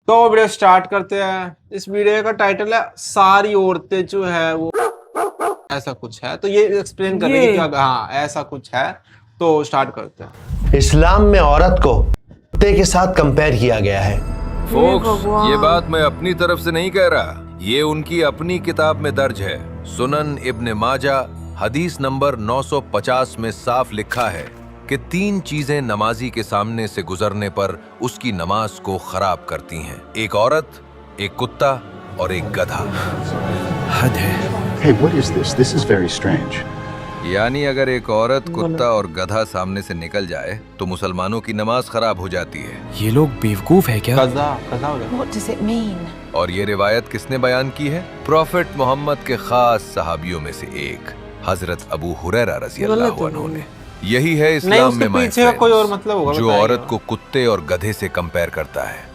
तो video start करते हैं। इस वीडियो का टाइटल है सारी औरतें जो है वो ऐसा कुछ है, तो ये एक्सप्लेन करेंगे कि हाँ ऐसा कुछ है। तो स्टार्ट करते हैं। इस्लाम में औरत को कुत्ते के साथ कंपेयर किया गया है। फोक्स, ये बात मैं अपनी तरफ से नहीं कह रहा, ये उनकी अपनी किताब में दर्ज है। सुनन इब्न माजा हदीस नंबर 950 में साफ लिखा है कि 3 चीजें नमाजी के सामने से गुजरने पर उसकी नमाज को खराब करती हैं। एक औरत, एक कुत्ता और एक गधा। हद है। Hey, what is this? This is very strange. यानी अगर एक औरत, कुत्ता और गधा सामने से निकल जाए तो मुसलमानों की नमाज खराब हो जाती है। ये लोग बेवकूफ है क्या? कज़ा हो गया। What does it mean? और ये रिवायत किसने बयान की है? प्रॉफिट मोहम्मद के खास सहाबियों में से एक हजरत अबू हुरैरा रज़ी अल्लाह अन्हु ने। यही है इस्लाम में माय पीछे का कोई और फ्रेंड्स, मतलब होगा, जो बताइए। औरत को कुत्ते और गधे से कंपेयर करता है।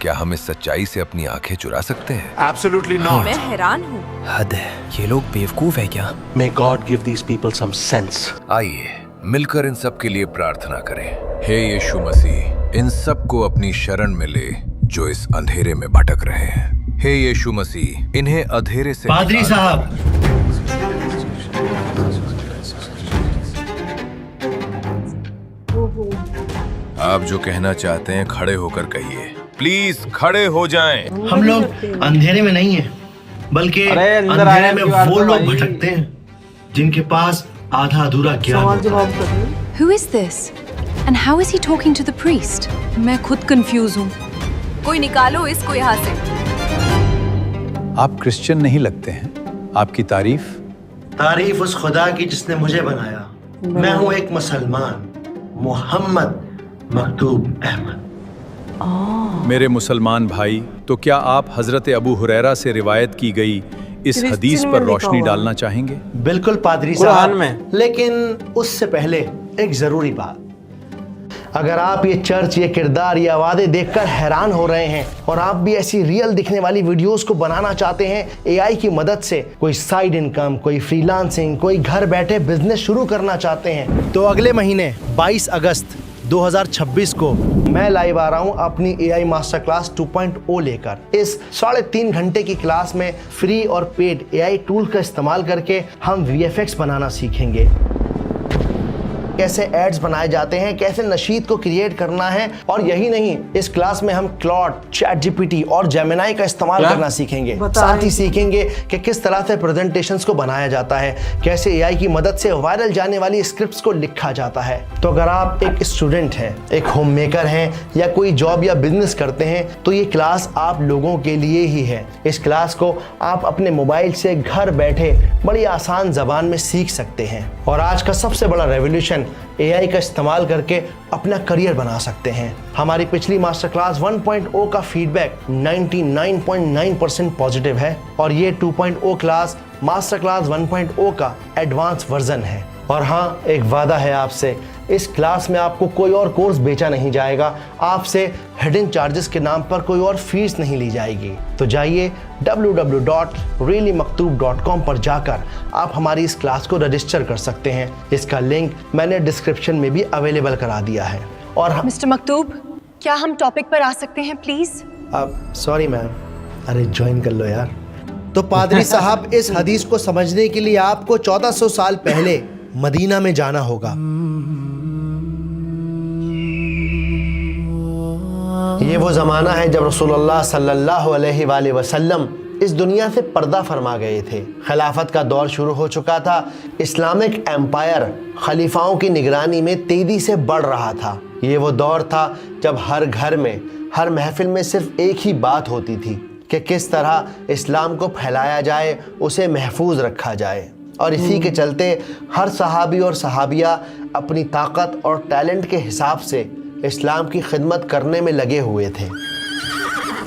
क्या हम इस सच्चाई से अपनी आंखें चुरा सकते हैं? Absolutely not. मैं हैरान हूँ। हद है। ये लोग बेवकूफ है क्या? May God give these people some sense. आइए मिलकर इन सब के लिए प्रार्थना करें। हे यीशु मसीह, इन सब को अपनी शरण में ले जो इस अंधेरे में भटक रहे हैं। हे यीशु मसीह, इन्हें अंधेरे से पादरी निकाल। साहब, आप जो कहना चाहते हैं खड़े होकर कहिए। प्लीज खड़े हो जाएं। हम लोग अंधेरे में नहीं हैं, बल्कि अरे अंदर आने अंधेरे की में बात वो तो लोग भाई। भटकते हैं जिनके पास आधा अधूरा ज्ञान होता है। Who is this? And how is he talking to the priest? मैं खुद कंफ्यूज हूँ। कोई निकालो इसको यहाँ से। आप क्रिश्चियन नहीं लगते हैं। आपकी तारीफ। तारीफ उस खुदा की जिसने मुझे बनाया। मैं हूँ एक मुसलमान, मोहम्मद मकतूब अहमद। मेरे मुसलमान भाई, तो क्या आप हजरत अबू हुरैरा से रिवायत की गई इस हदीस पर रोशनी डालना चाहेंगे? बिल्कुल पादरी कुरान साहब, में। लेकिन उससे पहले एक जरूरी बात। अगर आप ये चर्च, ये किरदार, ये वादे देखकर हैरान हो रहे हैं और आप भी ऐसी रियल दिखने वाली वीडियोस को बनाना चाहते हैं एआई की मदद से, कोई साइड इनकम, कोई फ्रीलांसिंग, कोई घर बैठे बिजनेस शुरू करना चाहते हैं, तो अगले महीने 22 अगस्त 2026 को मैं लाइव आ रहा हूं अपनी एआई मास्टर क्लास 2.0 लेकर। इस 3.5 घंटे की क्लास में फ्री और पेड एआई टूल का इस्तेमाल करके हम वीएफएक्स बनाना सीखेंगे, कैसे एड्स बनाए जाते हैं, कैसे नशीद को क्रिएट करना है, और यही नहीं, इस क्लास में हम क्लॉड, चैट जीपीटी और जेमिनाई का इस्तेमाल करना सीखेंगे। साथ ही सीखेंगे कि किस तरह से प्रेजेंटेशंस को बनाया जाता है, कैसे एआई की मदद से वायरल जाने वाली स्क्रिप्ट्स को लिखा जाता है। तो अगर आप एक स्टूडेंट हैं, एक होम मेकर हैं या कोई जॉब या बिजनेस करते हैं, तो ये क्लास आप लोगों के लिए ही है। इस क्लास को आप अपने मोबाइल से घर बैठे बड़ी आसान जबान में सीख सकते हैं और आज का सबसे बड़ा रेवोल्यूशन एआई का इस्तेमाल करके अपना करियर बना सकते हैं। हमारी पिछली मास्टर क्लास 1.0 का फीडबैक 99.9% पॉजिटिव है और ये 2.0 क्लास मास्टर क्लास 1.0 का एडवांस वर्जन है। और हाँ, एक वादा है आपसे, इस क्लास में आपको कोई और कोर्स बेचा नहीं जाएगा, आपसे हिडन चार्जेस के नाम पर कोई और फीस नहीं ली जाएगी। तो जाइए www.reallymaktoob.com पर जाकर आप हमारी इस क्लास को रजिस्टर कर सकते हैं। इसका लिंक मैंने डिस्क्रिप्शन में भी अवेलेबल करा दिया है। और मिस्टर मकतूब, क्या हम टॉपिक पर आ सकते हैं प्लीज? सॉरी मैम, अरे ज्वाइन कर लो यार। तो पादरी साहब, इस हदीस को समझने के लिए आपको 1400 साल पहले मदीना में जाना होगा। ये वो ज़माना है जब रसूलुल्लाह सल्लल्लाहु अलैहि वसल्लम इस दुनिया से पर्दा फरमा गए थे। खिलाफत का दौर शुरू हो चुका था। इस्लामिक एम्पायर खलीफाओं की निगरानी में तेज़ी से बढ़ रहा था। ये वो दौर था जब हर घर में, हर महफिल में सिर्फ एक ही बात होती थी कि किस तरह इस्लाम को फैलाया जाए, उसे महफूज रखा जाए। और इसी के चलते हर सहाबी और सहाबिया अपनी ताकत और टैलेंट के हिसाब से इस्लाम की खिदमत करने में लगे हुए थे।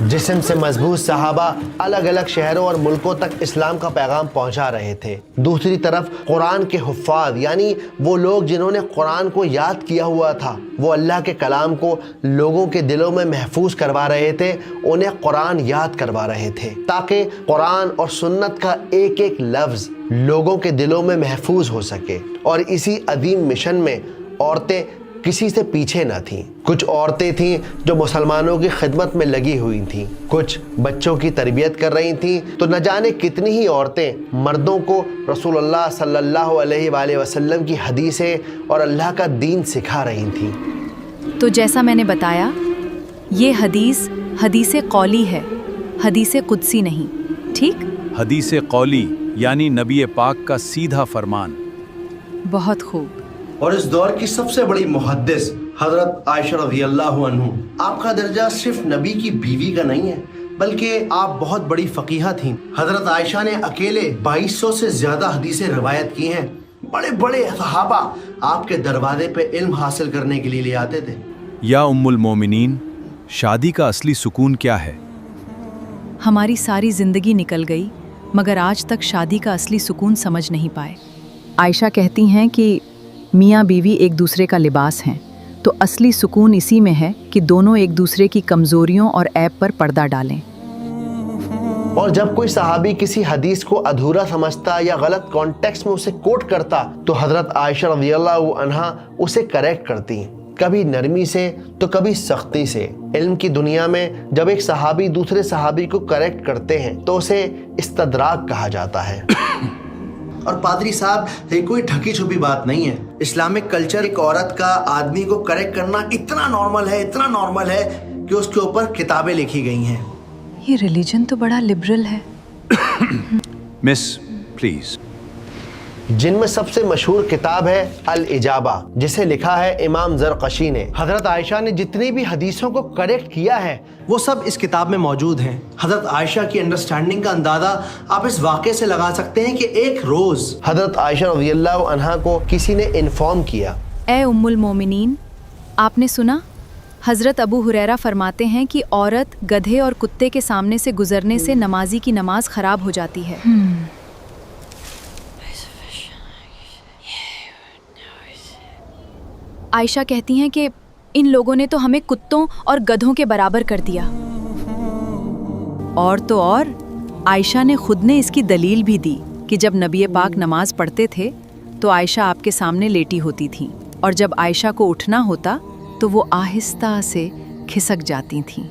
जिस्म से मजबूत सहाबा अलग अलग शहरों और मुल्कों तक इस्लाम का पैगाम पहुंचा रहे थे। दूसरी तरफ कुरान के हुफ़ाज़, यानी वो लोग जिन्होंने कुरान को याद किया हुआ था, वो अल्लाह के कलाम को लोगों के दिलों में महफूज करवा रहे थे, उन्हें कुरान याद करवा रहे थे, ताकि कुरान और सुन्नत का एक एक लफ्ज़ लोगों के दिलों में महफूज हो सके। और इसी अजीम मिशन में औरतें किसी से पीछे न थीं। कुछ औरतें थीं जो मुसलमानों की खिदमत में लगी हुई थीं, कुछ बच्चों की तरबियत कर रही थीं, तो न जाने कितनी ही औरतें मर्दों को रसूलुल्लाह सल्लल्लाहु अलैहि वसल्लम की हदीसें और अल्लाह का दीन सिखा रही थीं। तो जैसा मैंने बताया, ये हदीस हदीस कौली है, हदीस कुदसी नहीं, ठीक? हदीस कौली यानी नबी पाक का सीधा फरमान। बहुत खूब। और इस दौर की सबसे बड़ी मुहद्दिस हजरत आयशा रज़ियल्लाहु अन्हु, आपका दर्जा सिर्फ नबी की बीवी का नहीं है, बल्कि आप बहुत बड़ी फकीहा थीं। हजरत आयशा ने अकेले 2200 से ज्यादा हदीसें रिवायत की हैं। बड़े बड़े सहाबा आपके दरवाजे पे इल्म हासिल करने के लिए ले आते थे। या उम्मुल मोमिनीन, शादी का असली सुकून क्या है? हमारी सारी जिंदगी निकल गई मगर आज तक शादी का असली सुकून समझ नहीं पाए। आयशा कहती हैं कि मियाँ बीवी एक दूसरे का लिबास हैं, तो असली सुकून इसी में है कि दोनों एक दूसरे की कमज़ोरियों और ऐब पर पर्दा डालें। और जब कोई सहाबी किसी हदीस को अधूरा समझता या गलत कॉन्टेक्स्ट में उसे कोट करता तो हजरत आयशा रज़ियल्लाहु अन्हा उसे करेक्ट करती, कभी नरमी से तो कभी सख्ती से। इल्म की दुनिया में जब एक सहाबी दूसरे सहाबी को करेक्ट करते हैं तो उसे इस्तदराक कहा जाता है। और पादरी साहब, ये कोई ढकी छुपी बात नहीं है। इस्लामिक कल्चर एक औरत का आदमी को करेक्ट करना इतना नॉर्मल है, इतना नॉर्मल है कि उसके ऊपर किताबें लिखी गई हैं। ये रिलीजन तो बड़ा लिबरल है। Miss please. जिनमें सबसे मशहूर किताब है अल इजाबा, जिसे लिखा है इमाम ज़रक़शी ने। हजरत आयशा ने जितनी भी हदीसों को करेक्ट किया है वो सब इस किताब में मौजूद हैं। हजरत आयशा की अंडरस्टैंडिंग का अंदाजा आप इस वाक़े से लगा सकते हैं कि एक रोज हजरत आयशा रज़ियल्लाहु अन्हा को किसी ने इन्फॉर्म किया, ए उम्मुल मोमिनीन, आपने सुना? हज़रत अबू हुरैरा फरमाते हैं कि औरत गधे और कुत्ते के सामने से गुजरने से नमाजी की नमाज खराब हो जाती है। आयशा कहती हैं कि इन लोगों ने तो हमें कुत्तों और गधों के बराबर कर दिया। और तो और आयशा ने खुद ने इसकी दलील भी दी कि जब नबी पाक नमाज पढ़ते थे तो आयशा आपके सामने लेटी होती थीं, और जब आयशा को उठना होता तो वो आहिस्ता से खिसक जाती थीं।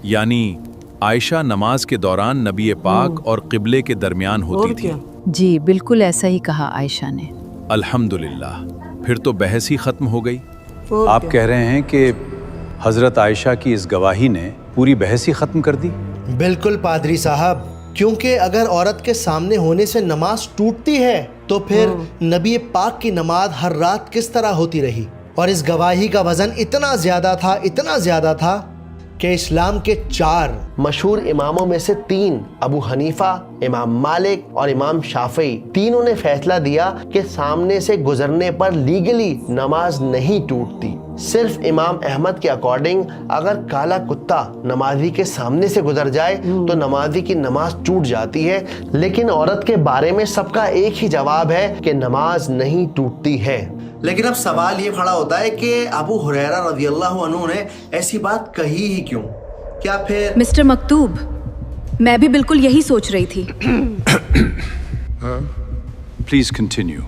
यानी आयशा नमाज के दौरान नबी पाक और क़िबले के दरमियान होती थी। जी बिल्कुल ऐसा ही कहा आयशा ने। अल्हम्दुलिल्लाह, फिर तो बहस ही खत्म हो गई। आप कह रहे हैं कि हजरत आयशा की इस गवाही ने पूरी बहस ही खत्म कर दी? बिल्कुल पादरी साहब, क्योंकि अगर औरत के सामने होने से नमाज टूटती है तो फिर नबी पाक की नमाज हर रात किस तरह होती रही। और इस गवाही का वजन इतना ज्यादा था, इतना ज्यादा था कि इस्लाम के 4 मशहूर इमामों में से 3 अबू हनीफा, इमाम मालिक और इमाम शाफई, तीनों ने फैसला दिया कि सामने से गुजरने पर लीगली नमाज नहीं टूटती। सिर्फ इमाम अहमद के अकॉर्डिंग अगर काला कुत्ता नमाजी के सामने से गुजर जाए तो नमाजी की नमाज टूट जाती है। लेकिन औरत के बारे में सबका एक ही जवाब है कि नमाज नहीं टूटती है। लेकिन अब सवाल ये खड़ा होता है कि अबू हुरैरा रज़ियल्लाहु अन्हु ने ऐसी बात कही ही क्यों? क्या फिर मिस्टर मकतूब, मैं भी बिल्कुल यही सोच रही थी। Please continue.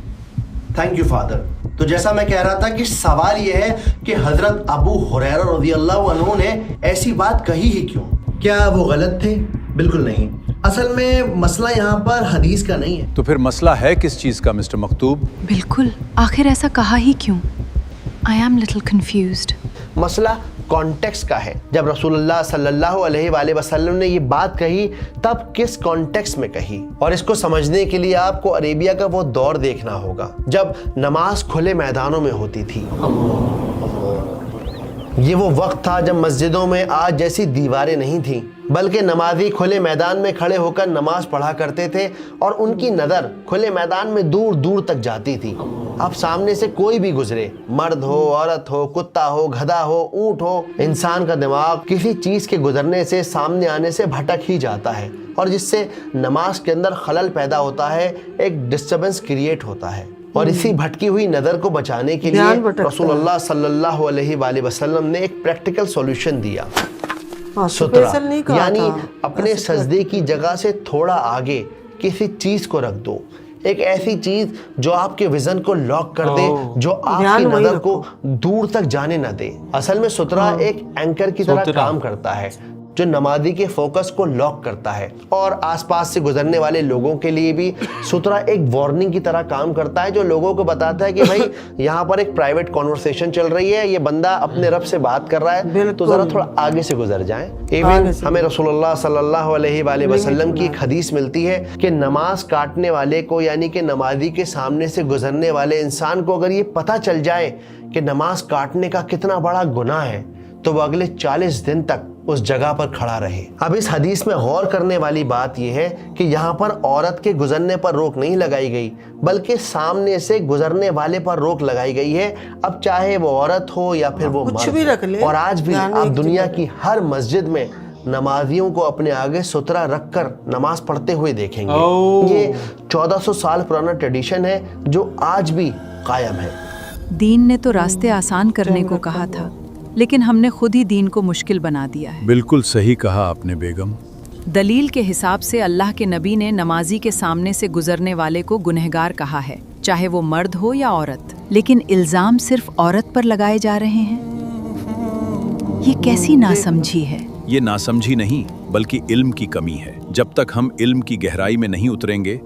Thank you father. तो जैसा मैं कह रहा था कि सवाल ये है कि हजरत अबू हुरैरा रज़ियल्लाहु अन्हु ने ऐसी बात कही ही क्यों? क्या वो गलत थे? बिल्कुल नहीं। असल में मसला यहाँ पर हदीस का नहीं है। तो फिर मसला है किस चीज का मिस्टर मकतूब? बिल्कुल, आखिर ऐसा कहा ही क्यों? I am little confused. मसला कॉन्टेक्स्ट का है। जब रसूलुल्लाह सल्लल्लाहु अलैहि वसल्लम ने ये बात कही तब किस कॉन्टेक्स्ट में कही, और इसको समझने के लिए आपको अरेबिया का वो दौर देखना होगा जब नमाज खुले मैदानों में होती थी। ये वो वक्त था जब मस्जिदों में आज जैसी दीवारें नहीं थीं, बल्कि नमाजी खुले मैदान में खड़े होकर नमाज पढ़ा करते थे और उनकी नज़र खुले मैदान में दूर दूर तक जाती थी। अब सामने से कोई भी गुजरे, मर्द हो, औरत हो, कुत्ता हो, गधा हो, ऊंट हो, इंसान का दिमाग किसी चीज़ के गुजरने से, सामने आने से भटक ही जाता है, और जिससे नमाज के अंदर खलल पैदा होता है, एक डिस्टर्बेंस क्रिएट होता है। और इसी भटकी हुई नज़र को बचाने के लिए रसूलुल्लाह सल्लल्लाहु अलैहि वसल्लम ने एक प्रैक्टिकल सॉल्यूशन दिया। सुतरा, यानी अपने सजदे की जगह से थोड़ा आगे किसी चीज़ को रख दो, एक ऐसी चीज जो आपके विजन को लॉक कर दे, जो आपकी ध्यान वही नजर को दूर तक जाने न दे। असल में सुतरा एक एंकर की तरह काम करता है जो नमाजी के फोकस को लॉक करता है, और आसपास से गुजरने वाले लोगों के लिए भी सुतरा एक वार्निंग की तरह काम करता है, जो लोगों को बताता है कि भाई यहाँ पर एक प्राइवेट कॉन्वर्सेशन चल रही है, ये बंदा अपने रब से बात कर रहा है, तो जरा थोड़ा आगे से गुजर जाएं। इवन हमें रसूलुल्लाह सल्लल्लाहु अलैहि वसल्लम की एक हदीस मिलती है कि नमाज काटने वाले को, यानी कि नमाजी के सामने से गुजरने वाले इंसान को अगर ये पता चल जाए कि नमाज काटने का कितना बड़ा गुनाह है, तो वो अगले 40 दिन तक उस जगह पर खड़ा रहे। अब इस हदीस में गौर करने वाली बात यह है कि यहाँ पर औरत के गुजरने पर रोक नहीं लगाई गई, बल्कि सामने से गुजरने वाले पर रोक लगाई गई है। अब चाहे वो औरत हो या फिर वो कुछ भी रख ले, और आज भी आप दुनिया की हर मस्जिद में नमाजियों को अपने आगे सुतरा रखकर नमाज पढ़ते हुए देखेंगे। ये 1400 साल पुराना ट्रेडिशन है जो आज भी कायम है। दीन ने तो रास्ते आसान करने को कहा था, लेकिन हमने खुद ही दीन को मुश्किल बना दिया है। बिल्कुल सही कहा आपने बेगम। दलील के हिसाब से अल्लाह के नबी ने नमाजी के सामने से गुजरने वाले को गुनहगार कहा है, चाहे वो मर्द हो या औरत। लेकिन इल्जाम सिर्फ औरत पर लगाए जा रहे हैं। ये कैसी नासमझी है? ये नासमझी नहीं, बल्कि इल्म की कमी है। जब तक हम इल्म की गहराई में नहीं उतरेंगे,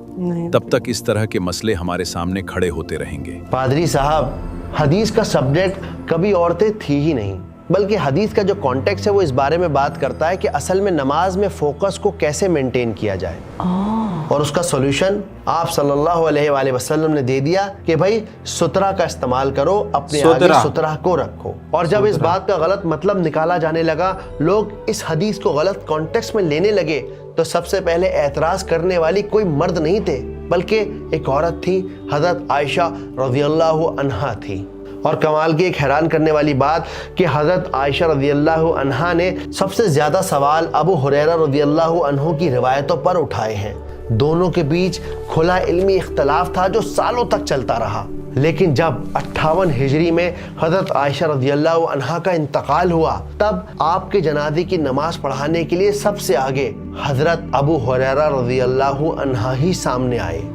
तब तक इस तरह के मसले हमारे सामने खड़े होते रहेंगे। पादरी साहब, हदीस का सब्जेक्ट कभी औरतें थी ही नहीं, बल्कि हदीस का जो कॉन्टेक्स्ट है वो इस बारे में बात करता है कि असल में नमाज में फोकस को कैसे मेंटेन किया जाए, और उसका सॉल्यूशन आप सल्लल्लाहु अलैहि वसल्लम ने दे दिया कि भाई सुतरा का इस्तेमाल करो, अपने आगे सुतरा को रखो। और जब इस बात का गलत मतलब निकाला जाने लगा, लोग इस हदीस को गलत कॉन्टेक्स्ट में लेने लगे, तो सबसे पहले एतराज करने वाली कोई मर्द नहीं थे, बल्कि एक औरत थी, हजरत आयशा रज़ियल्लाहु अन्हा थी। और कमाल की एक हैरान करने वाली बात कि हजरत आयशा रज़ियल्लाहु अन्हा ने सबसे ज्यादा सवाल अबू हुरैरा रज़ियल्लाहु अन्हु की रिवायतों पर उठाए हैं। दोनों के बीच खुला इल्मी इख्तलाफ था जो सालों तक चलता रहा। लेकिन जब 58 हिजरी में हजरत आयशा रज़ियल्लाहु अन्हा का इंतकाल हुआ, तब आपके जनाजे की नमाज पढ़ाने के लिए सबसे आगे हजरत अबू हुरैरा रज़ियल्लाहु अन्हा ही सामने आए।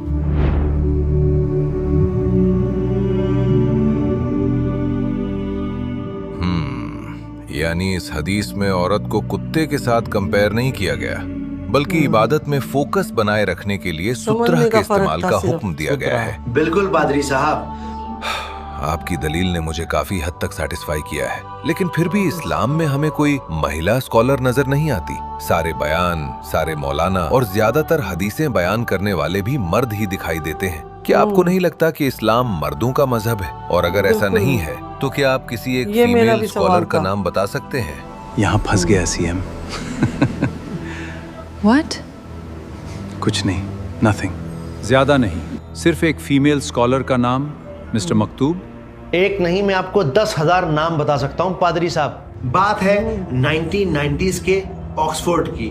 यानी इस हदीस में औरत को कुत्ते के साथ कंपेयर नहीं किया गया, बल्कि इबादत में फोकस बनाए रखने के लिए सुतरा के इस्तेमाल का हुक्म दिया गया है। बिल्कुल पादरी साहब, आपकी दलील ने मुझे काफी हद तक सैटिस्फाई किया है, लेकिन फिर भी इस्लाम में हमें कोई महिला स्कॉलर नजर नहीं आती। सारे बयान, सारे मौलाना और ज्यादातर हदीसें बयान करने वाले भी मर्द ही दिखाई देते हैं। क्या आपको नहीं लगता कि इस्लाम मर्दों का मजहब है? और अगर ऐसा नहीं है, तो क्या आप किसी एक फीमेल स्कॉलर का नाम बता सकते हैं? यहाँ फंस गया सीएम। What? कुछ नहीं, नथिंग। ज्यादा नहीं, सिर्फ एक फीमेल स्कॉलर का नाम, मिस्टर मकतूब। एक नहीं, मैं आपको 10,000 नाम बता सकता हूं पादरी साहब। बात है 1990s के ऑक्सफोर्ड की।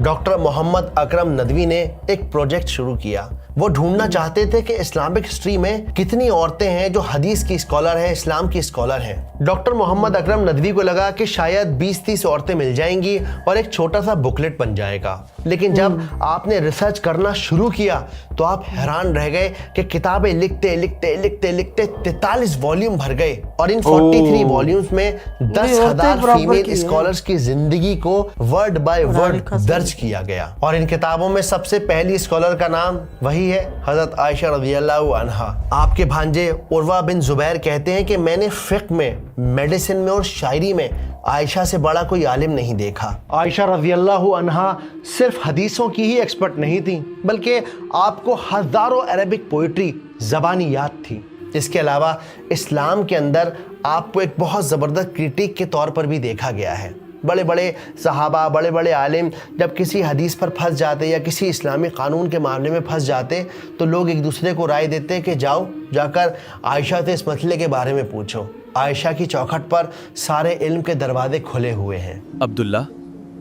डॉक्टर मोहम्मद अकरम नदवी ने एक प्रोजेक्ट शुरू किया। वो ढूंढना चाहते थे कि इस्लामिक हिस्ट्री में कितनी औरतें हैं जो हदीस की स्कॉलर हैं, इस्लाम की स्कॉलर हैं। डॉक्टर मोहम्मद अकरम नदवी को लगा कि शायद 20-30 औरतें मिल जाएंगी और एक छोटा सा बुकलेट बन जाएगा। लेकिन जब आपने रिसर्च करना शुरू किया तो आप हैरान रह गए कि किताबें लिखते लिखते लिखते लिखते 43 वॉल्यूम भर गए, और इन 43 वॉल्यूम्स में 10,000 फीमेल स्कॉलर्स की जिंदगी को वर्ड बाय वर्ड दर्ज किया गया। और इन किताबों में सबसे पहली स्कॉलर का नाम वही है, हजरत आयशा रज़ियल्लाहु अन्हा। आपके भांजे उर्वा बिन जुबैर कहते हैं कि मैंने फिक्र में, मेडिसिन में और शायरी में आयशा से बड़ा कोई आलिम नहीं देखा। आयशा रज़ियल्लाहु अन्हा सिर्फ हदीसों की ही एक्सपर्ट नहीं थी, बल्कि आपको हजारों अरबिक पोइट्री ज़बानी याद थी। इसके अलावा इस्लाम के अंदर आपको एक बहुत ज़बरदस्त क्रिटिक के तौर पर भी देखा गया है। बड़े बड़े सहाबा, बड़े बड़े आलिम जब किसी हदीस पर फंस जाते या किसी इस्लामी कानून के मामले में फंस जाते, तो लोग एक दूसरे को राय देते कि जाओ जाकर आयशा से इस मसले के बारे में पूछो। आयशा की चौखट पर सारे इल्म के दरवाजे खुले हुए हैं। अब्दुल्ला,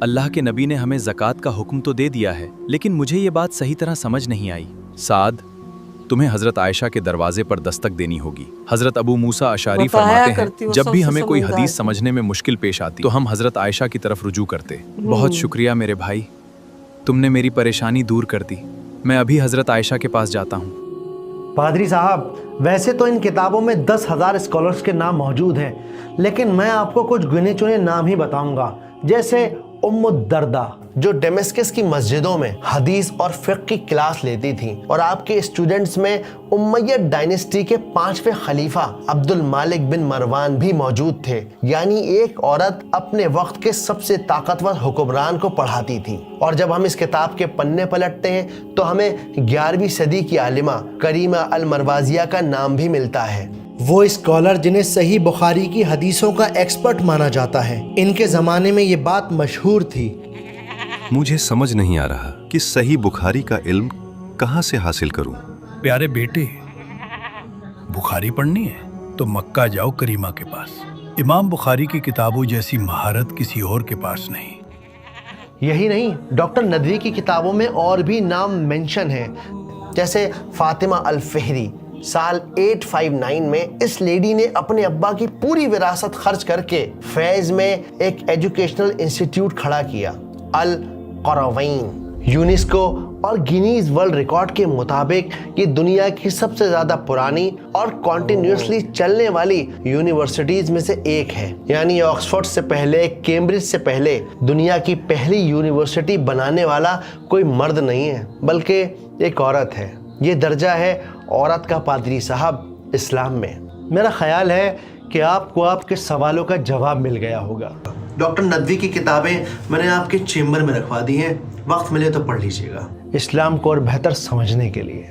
अल्लाह के नबी ने हमें ज़कात का हुक्म तो दे दिया है, लेकिन मुझे ये बात सही तरह समझ नहीं आई। साद, तुम्हें हजरत आयशा के दरवाजे पर दस्तक देनी होगी। हजरत अबू मूसा अशारी फरमाते हैं, जब भी हमें कोई हदीस समझने में मुश्किल पेश आती तो हम हजरत आयशा की तरफ रुजू करते। बहुत शुक्रिया मेरे भाई, तुमने मेरी परेशानी दूर कर दी। मैं अभी हजरत आयशा के पास जाता हूँ। पादरी साहब, वैसे तो इन किताबों में 10,000 स्कॉलर्स के नाम मौजूद हैं, लेकिन मैं आपको कुछ गिने चुने नाम ही बताऊंगा, जैसे उम्मु दर्दा, जो डेमस्कस की मस्जिदों में हदीस और फिक़्ह की क्लास लेती थी, और आपके स्टूडेंट्स में उमैयद डायनेस्टी के 5वें खलीफा अब्दुल मालिक बिन मरवान भी मौजूद थे। यानी एक औरत अपने वक्त के सबसे ताकतवर हुक्मरान को पढ़ाती थी। और जब हम इस किताब के पन्ने पलटते हैं तो हमें 11वीं सदी की आलिमा करीमा अल मरवाजिया का नाम भी मिलता है। वो स्कॉलर जिन्हें सही बुखारी की हदीसों का एक्सपर्ट माना जाता है। इनके ज़माने में ये बात मशहूर थी। मुझे समझ नहीं आ रहा कि सही बुखारी का इल्म कहाँ से हासिल करूं। प्यारे बेटे, बुखारी पढ़नी है तो मक्का जाओ करीमा के पास। इमाम बुखारी की किताबों जैसी महारत किसी और के पास नहीं। यही नहीं, डॉक्टर नदवी की किताबों में और भी नाम मेंशन हैं, जैसे फातिमा अल फहरी। साल 859 में इस लेडी ने अपने अब्बा की पूरी विरासत खर्च करके फैज में एक एजुकेशनल इंस्टीट्यूट खड़ा किया, अल क़रवैन। यूनेस्को और गिनीज वर्ल्ड रिकॉर्ड के मुताबिक ये दुनिया की सबसे ज्यादा पुरानी और कॉन्टिन्यूसली चलने वाली यूनिवर्सिटीज में से एक है। यानी ऑक्सफोर्ड से पहले, कैम्ब्रिज से पहले दुनिया की पहली यूनिवर्सिटी बनाने वाला कोई मर्द नहीं है, बल्कि एक औरत है। ये दर्जा है औरत का पादरी साहब इस्लाम में। मेरा ख्याल है कि आपको आपके सवालों का जवाब मिल गया होगा। डॉक्टर नदवी की किताबें मैंने आपके चेम्बर में रखवा दी हैं, वक्त मिले तो पढ़ लीजिएगा इस्लाम को और बेहतर समझने के लिए।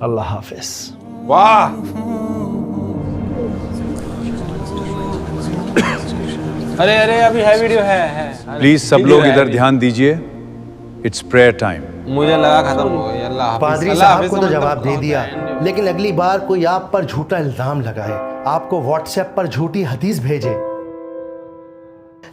अल्लाह हाफिज। वाह, अरे अरे अभी है वीडियो है। प्लीज सब लोग इधर ध्यान दीजिए, इट्स प्रेयर टाइम। मुझे लगा खत्म हो गई। अल्लाह हाफिज। पादरी साहब को तो जवाब दे दिया, लेकिन अगली बार कोई आप पर झूठा इल्जाम लगाए, आपको व्हाट्सएप पर झूठी हदीस भेजे,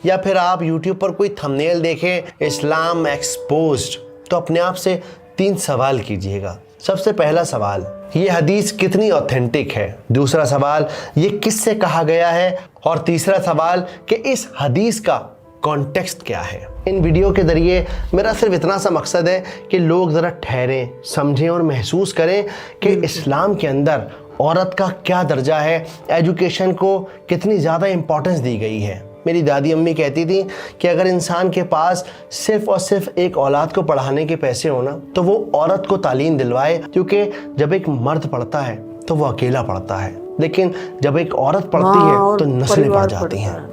या फिर आप यूट्यूब पर कोई थंबनेल देखें इस्लाम एक्सपोज्ड, तो अपने आप से 3 सवाल कीजिएगा। सबसे पहला सवाल, ये हदीस कितनी ऑथेंटिक है। दूसरा सवाल, ये किससे कहा गया है। और तीसरा सवाल कि इस हदीस का कॉन्टेक्स्ट क्या है। इन वीडियो के जरिए मेरा सिर्फ इतना सा मकसद है कि लोग ज़रा ठहरें, समझें और महसूस करें कि इस्लाम के अंदर औरत का क्या दर्जा है, एजुकेशन को कितनी ज़्यादा इम्पोर्टेंस दी गई है। मेरी दादी अम्मी कहती थी कि अगर इंसान के पास सिर्फ और सिर्फ एक औलाद को पढ़ाने के पैसे हो ना, तो वो औरत को तालीम दिलवाए, क्योंकि जब एक मर्द पढ़ता है तो वो अकेला पढ़ता है, लेकिन जब एक औरत पढ़ती है तो नस्लें बढ़ जाती हैं।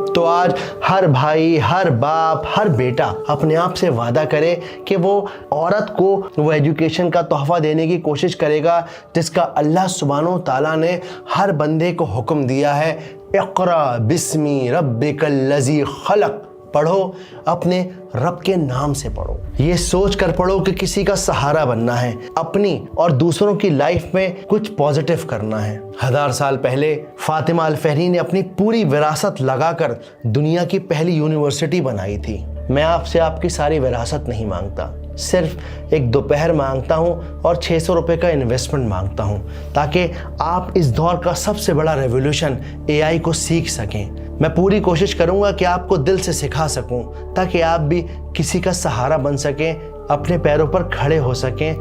तो आज हर भाई, हर बाप, हर बेटा अपने आप से वादा करे कि वो औरत को वो एजुकेशन का तोहफा देने की कोशिश करेगा जिसका अल्लाह सुब्हानो ताला ने हर बंदे को हुक्म दिया है। इक़रा बिस्मी रब्बिकल लज़ी खलक, पढ़ो, अपने रब के नाम से पढ़ो। ये सोच कर पढ़ो कि किसी का सहारा बनना है, अपनी और दूसरों की लाइफ में कुछ पॉजिटिव करना है। 1000 साल पहले फातिमा अल फहरी ने अपनी पूरी विरासत लगाकर दुनिया की पहली यूनिवर्सिटी बनाई थी। मैं आपसे आपकी सारी विरासत नहीं मांगता, सिर्फ एक दोपहर मांगता हूँ और 600 रुपये का इन्वेस्टमेंट मांगता हूँ, ताकि आप इस दौर का सबसे बड़ा रेवोल्यूशन AI को सीख सकें। मैं पूरी कोशिश करूँगा कि आपको दिल से सिखा सकूँ, ताकि आप भी किसी का सहारा बन सकें, अपने पैरों पर खड़े हो सकें,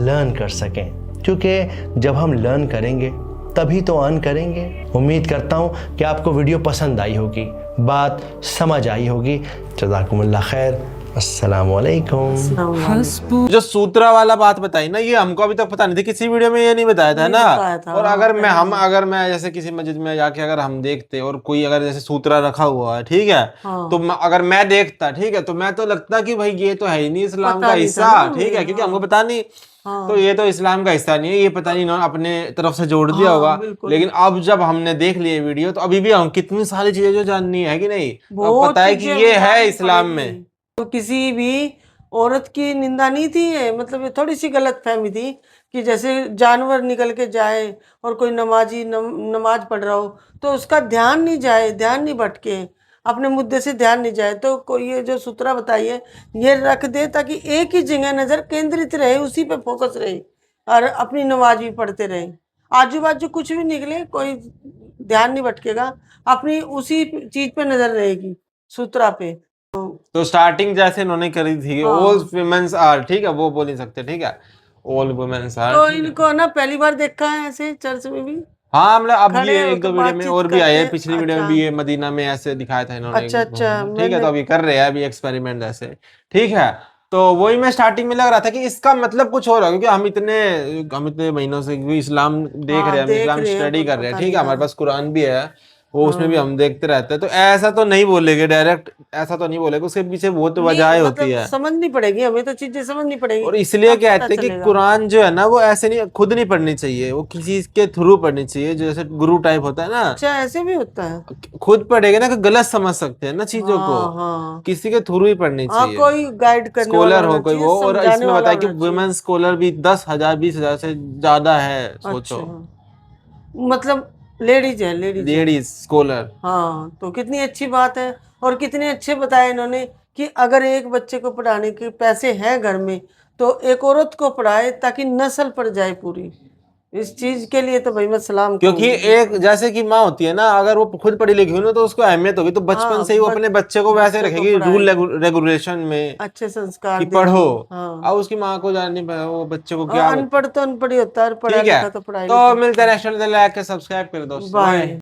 लर्न कर सकें। क्योंकि जब हम लर्न करेंगे तभी तो अर्न करेंगे। उम्मीद करता हूँ कि आपको वीडियो पसंद आई होगी, बात समझ आई होगी। जज़ाकुमुल्लाह खैर, अस्सलामुअलैकुम। जो सूत्रा वाला बात बताई ना, ये हमको अभी तक पता नहीं थी, किसी वीडियो में ये नहीं बताया था ना। और अगर मैं जैसे किसी मस्जिद में जाके अगर हम देखते और कोई अगर जैसे सूत्रा रखा हुआ है, ठीक है, तो अगर मैं देखता, ठीक है, तो मैं तो लगता कि भाई ये तो है ही नहीं इस्लाम का हिस्सा, ठीक है, क्योंकि हमको पता नहीं। तो ये तो इस्लाम का हिस्सा नहीं है, ये पता नहीं इन्होंने अपने तरफ से जोड़ दिया होगा। लेकिन अब जब हमने देख लिए वीडियो, तो अभी भी हम कितनी सारी चीजें जो जाननी है कि नहीं, अब पता है कि ये है इस्लाम में। तो किसी भी औरत की निंदा नहीं थी, मतलब थोड़ी सी गलत फहमी थी कि जैसे जानवर निकल के जाए और कोई नमाजी नमाज पढ़ रहा हो तो उसका ध्यान नहीं जाए, ध्यान नहीं भटके, अपने मुद्दे से ध्यान नहीं जाए। तो कोई ये जो सूत्रा बताई है ये रख दे ताकि एक ही जगह नज़र केंद्रित रहे, उसी पे फोकस रहे और अपनी नमाज भी पढ़ते रहे। आजू बाजू कुछ भी निकले कोई ध्यान नहीं भटकेगा, अपनी उसी चीज़ पे नज़र रहेगी, सूत्रा पे। तो स्टार्टिंग जैसे इन्होंने करी थी, ऑल वुमेन्स आर, ठीक है, वो बोल नहीं सकते, ठीक है, ऑल वुमेन्स आर। तो इनको ना पहली बार देखा है ऐसे चर्च में भी? हाँ, मतलब अब खड़े ये एक होकर दो वीडियो में बातचीत और भी आए हैं, करते, पिछली वीडियो में अच्छा। भी ये मदीना में ऐसे दिखाया था इन्होंने, अच्छा, अच्छा, ठीक है, मैंने- तो अभी कर रहे हैं अभी एक्सपेरिमेंट ऐसे, ठीक है। तो वही मैं स्टार्टिंग में लग रहा था कि इसका मतलब कुछ और है, क्योंकि हम इतने महीनों से भी इस्लाम देख रहे हैं, हम देख इस्लाम रहे हैं, स्टडी पर कर रहे हैं, पता ठीक है, नहीं, हमारे हाँ। पास कुरान भी है, वो उसमें भी हम देखते रहते हैं, तो ऐसा तो नहीं बोलेंगे डायरेक्ट, ऐसा तो नहीं बोलेंगे, उसके पीछे बहुत वजह नहीं, होती मतलब है। समझनी पड़ेगी, हमें तो चीजें समझनी पड़ेगी, और इसलिए तब पता कहते हैं कि चलेगा। कुरान जो है ना वो ऐसे नहीं, खुद नहीं पढ़नी चाहिए, वो किसी के थ्रू पढ़नी चाहिए, जैसे गुरु टाइप होता है ना, अच्छा, ऐसे भी होता है? खुद पढ़ेगा ना कि गलत समझ सकते हैं ना चीजों को, हाँ, किसी के थ्रू ही पढ़नी हाँ, चाहिए, कोई गाइड करने वाला स्कॉलर हो होना कोई चाहिए, वो। और समझाने इसमें वाला बताया कि होना चाहिए। वुमेन स्कॉलर भी 10,000 20,000 से ज्यादा है, सोचो, अच्छा, मतलब लेडीज है, लेडीज स्कॉलर। हाँ, तो कितनी अच्छी बात है, और कितने अच्छे बताया इन्होंने कि अगर एक बच्चे को पढ़ाने के पैसे हैं घर में, तो एक औरत को पढ़ाए ताकि नस्ल पड़ जाए पूरी। इस चीज के लिए तो भाई मैं सलाम क्योंकि कहूंगी। एक जैसे कि माँ होती है ना, अगर वो खुद पढ़ी लिखी हुई ना तो उसको अहमियत होगी, तो बचपन हाँ, से ही वो अपने बच्चे को वैसे बच्चे को रखेगी, रूल पढ़ाएगी। रेगुलेशन में, अच्छे संस्कार कि देगी। पढ़ो। हाँ, अब उसकी माँ को जान नहीं पाया, वो बच्चे को और क्या अनपढ़ तो अनपढ़ ही होता है, पढ़ा ठीक है, लिखा तो पढ़ाई तो मिलते हैं नेक्स्ट वीडियो में, लाइक के सब्सक्राइब कर दोस्तों, बाय। बाय।